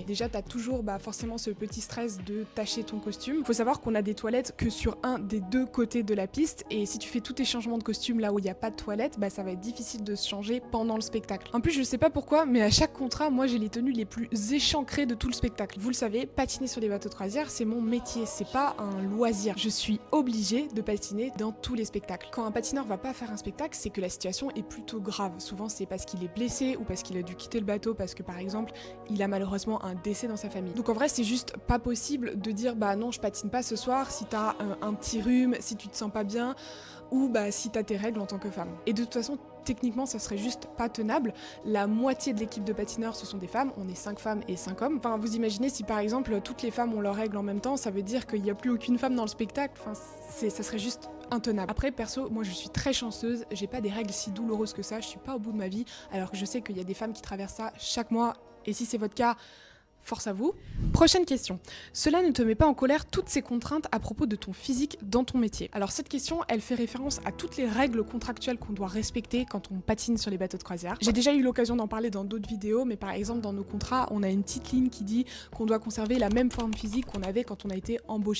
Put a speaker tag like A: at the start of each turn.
A: Déjà, t'as toujours forcément ce petit stress de tacher ton costume. Faut savoir qu'on a des toilettes que sur un des deux côtés de la piste, et si tu fais tous tes changements de costume là où il n'y a pas de toilette, ça va être difficile de se changer pendant le spectacle. En plus, je sais pas pourquoi, mais à chaque contrat, moi j'ai les tenues les plus échancrées de tout le spectacle. Vous le savez, patiner sur les bateaux de croisière, c'est mon métier, c'est pas un loisir. Je suis obligée de patiner dans tous les spectacles. Quand un patineur va pas faire un spectacle, c'est que la situation est plutôt grave. Souvent, c'est parce qu'il est blessé ou parce qu'il a dû quitter le bateau parce que par exemple, il a malheureusement un décès dans sa famille. Donc en vrai, c'est juste pas possible de dire non, je patine pas ce soir si t'as un petit rhume, si tu te sens pas bien ou si t'as tes règles en tant que femme. Et de toute façon, techniquement, ça serait juste pas tenable. La moitié de l'équipe de patineurs, ce sont des femmes. On est 5 femmes et 5 hommes. Enfin, vous imaginez si par exemple toutes les femmes ont leurs règles en même temps, ça veut dire qu'il n'y a plus aucune femme dans le spectacle. Enfin, ça serait juste intenable. Après, perso, moi je suis très chanceuse. J'ai pas des règles si douloureuses que ça. Je suis pas au bout de ma vie. Alors que je sais qu'il y a des femmes qui traversent ça chaque mois. Et si c'est votre cas, force à vous. Prochaine question. Cela ne te met pas en colère toutes ces contraintes à propos de ton physique dans ton métier? Alors cette question, elle fait référence à toutes les règles contractuelles qu'on doit respecter quand on patine sur les bateaux de croisière. J'ai déjà eu l'occasion d'en parler dans d'autres vidéos, mais par exemple dans nos contrats, on a une petite ligne qui dit qu'on doit conserver la même forme physique qu'on avait quand on a été embauché